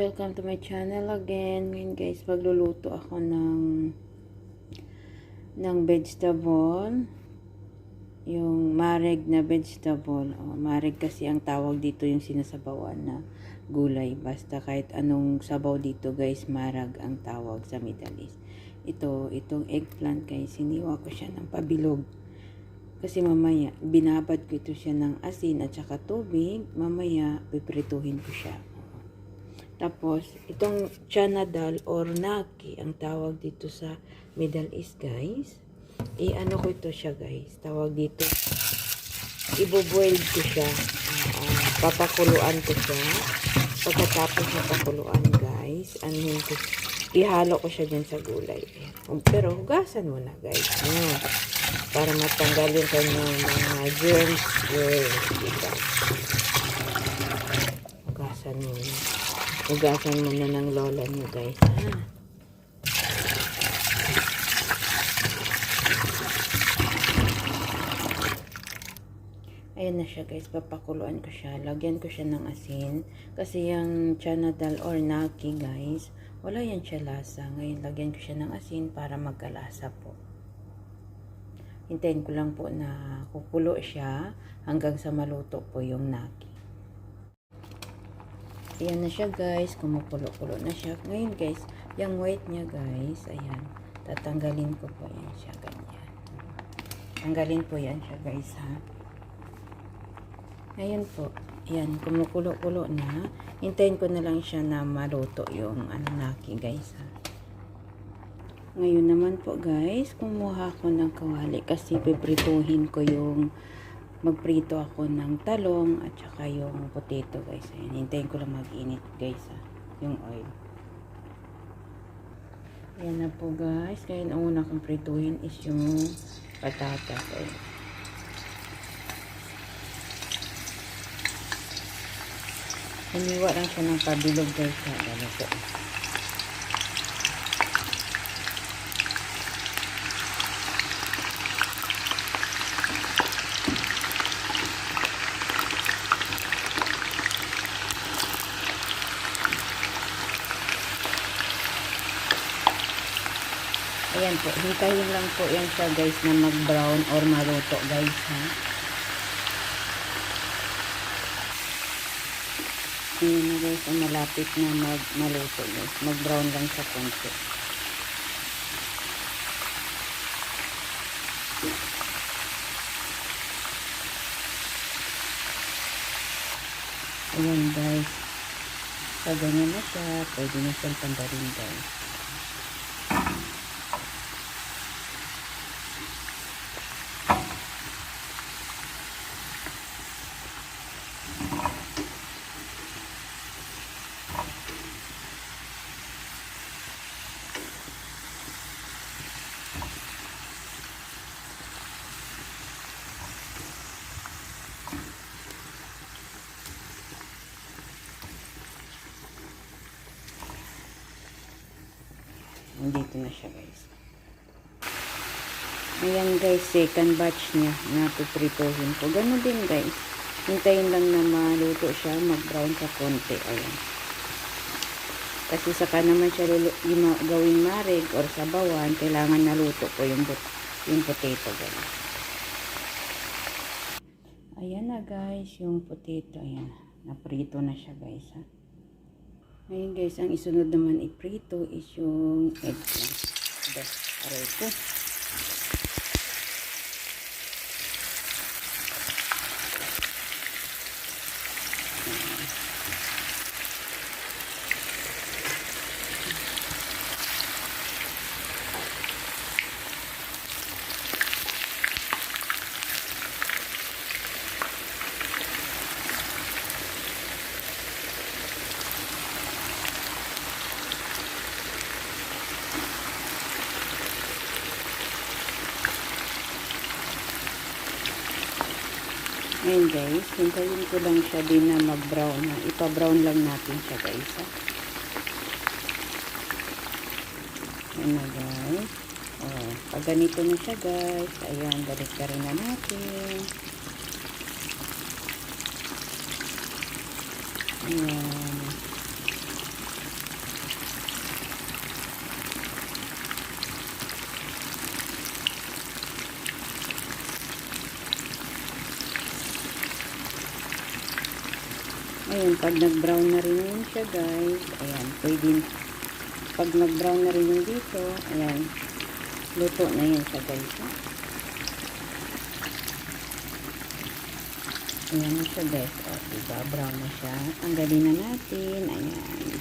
welcome to my channel again. Ngayon guys, magluluto ako ng vegetable. Yung mareg na vegetable. Mareg kasi ang tawag dito yung sinasabawan na gulay. Basta kahit anong sabaw dito guys, marag ang tawag sa Middle East. Itong eggplant guys, siniwa ko siya ng pabilog. Kasi mamaya, binabad ko ito siya ng asin at saka tubig. Mamaya, piprituhin ko siya. Tapos, itong chana dal or naki, ang tawag dito sa Middle East, guys. I-ano ko ito siya, guys. Tawag dito, ibo-boil ko siya. Papakuluan ko siya. Pagkatapos na pakuluan, guys, ihalo ko siya dyan sa gulay. Pero, hugasan mo na, guys. Para matanggal yung kanyang mga germs. Diba? Hugasan mo na. Hugasan mo na ng lola nyo guys. Ayan na siya guys. Papakuluan ko siya. Lagyan ko siya ng asin. Kasi yung chana dal or naki guys, wala yan siya lasa. Ngayon lagyan ko siya ng asin para magkalasa po. Hintayin ko lang po na kukulo siya hanggang sa maluto po yung naki. Ayan na siya guys, kumukulo-kulo na siya. Ngayon guys, yung white niya guys, ayan, tatanggalin ko po yan siya, ganyan. Tanggalin po yan siya guys ha. Ngayon po, ayan, kumukulo-kulo na. Hintayin ko na lang siya na maluto yung naki guys ha. Ngayon naman po guys, kumuha ko ng kawali kasi piprituhin ko yung magprito ako ng talong at saka yung potato guys. Ayan, hintayin ko lang mag-init guys yung oil. Ayan na po guys. Ngayon ang una kong prituhin is yung patatas. Ayan. Hiniwa lang siya ng pabilog guys. Ayan po. Ayan po, hintayin lang po yan siya guys na mag-brown or maluto guys ha. Ayan na guys, malapit na maluto guys. Mag-brown lang sa konti. Ayan guys. Pag ganyan na siya, pwede na siyang tanggalin guys. Dito na siya guys. Ayan guys, second batch niya na piprituhin ko. Ganun din guys. Hintayin lang na maluto siya, mag-brown sa konti. Ayan. Kasi saka naman siya gawing mareg or sabawan, kailangan naluto po yung potato guys. Ayan na guys, yung potato. Ayan. Naprito na siya guys ha. Ngayon guys, ang isunod naman iprito is yung eggplant. Aray ko. Ngayon guys, hintayin ko lang siya din na mag-brown. Ipa-brown lang natin siya guys. Ayan na guys. Pag ganito na siya guys, ayan, balik ka rin na natin. Ayan. Ayun, pag nag-brown na rin yun siya guys, ayan, pwede, pag nag-brown na rin yung dito, ayan, luto na yun siya guys. Ayan na siya guys, o diba, brown na siya. Tanggalin na natin, ayan.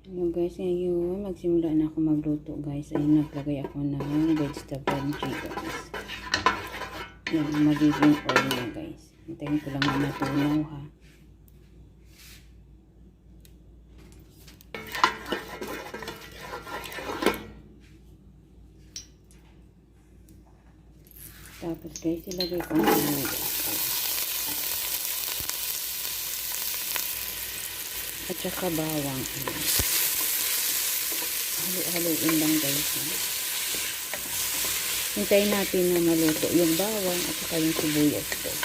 Ayun guys, ngayon magsimula na ako magluto guys. Ayun, naglagay ako ng vegetable guys. Yan, magiging oil na guys. Hintayin ko lang na matunaw ha. Tapos guys, ilagay ko na guys. At saka bawang. Halo-haloin lang guys. Hintayin natin na maluto yung bawang at saka yung sibuyas guys.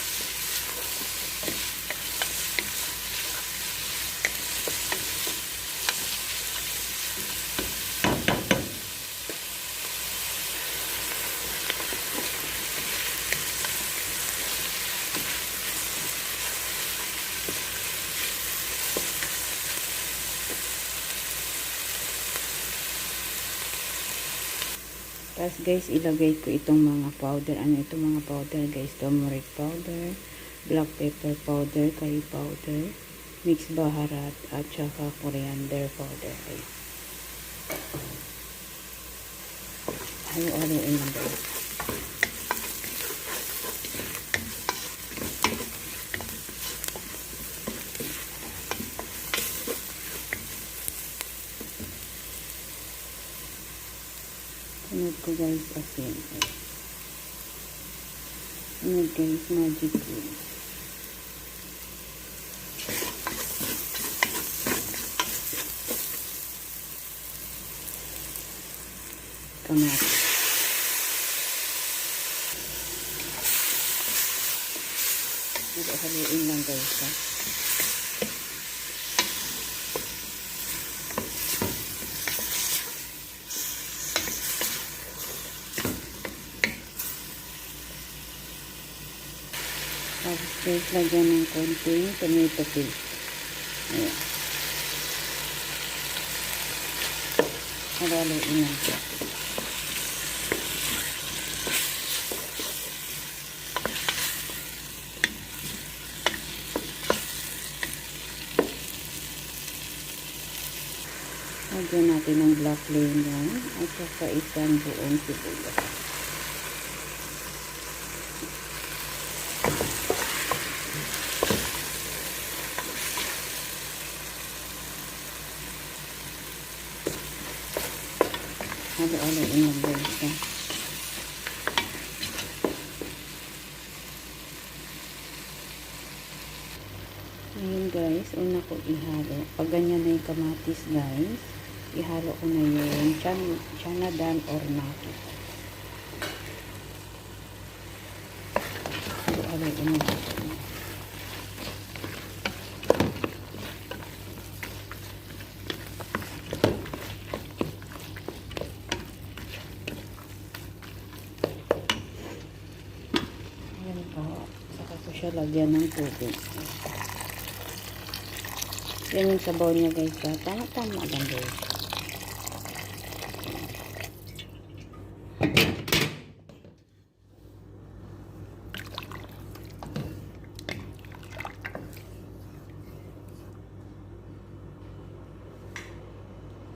Tapos guys, ilagay ko itong mga powder. Ano itong mga powder guys? Turmeric powder, black pepper powder, curry powder, mixed baharat, at saka coriander powder guys. Halo-haloin lang guys. Sunod ko guys asin. Sunod guys magic cubes. Kamatis. Haluin lang guys ha. Tapos guys, lagyan ng konting tomato paste. Ayan. Halo-haloin lang siya. Lagyan natin ng black lemon at saka isang buong sibuyas. Halo-haloin lang guys ha. Ngayon guys, una ko ihalo. Pag ganyan na yung kamatis guys, ihalo ko na yung chanadan or naki. Halo-haloin lang guys. Saka ko siya lagyan ng tubig. Yan yung sabaw niya guys. Tama-tama lang guys.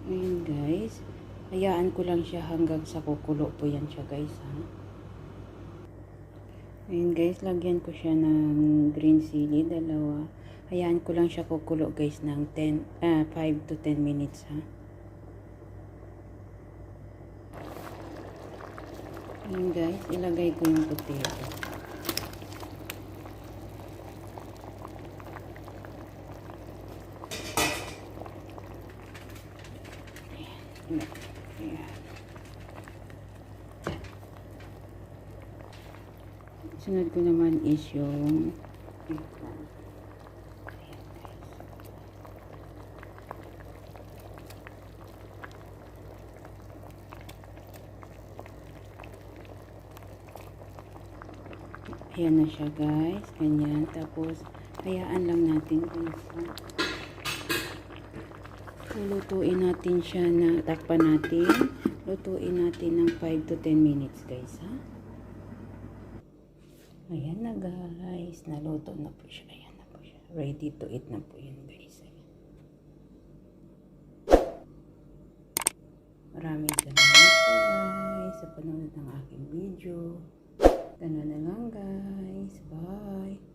Ayan guys. Hayaan ko lang siya hanggang sa kukulo po yan siya guys ha. Ayan guys, lagyan ko siya ng green chili, 2. Hayaan ko lang siya kukulo guys ng 5 to 10 minutes ha. Ayan guys, ilagay ko yung potato. Ayan. Sunod ko naman is yung eggplant. Ayan guys. Ayan na siya guys. Ganyan. Tapos, hayaan lang natin guys. Lutuin natin siya na takpan natin. Lutuin natin ng 5 to 10 minutes guys ha. Ayan na guys. Naluto na po siya. Ayan na po siya. Ready to eat na po yun guys. Ayan. Maraming salamat po guys sa panonood ng aking video. Ganun na lang guys. Bye.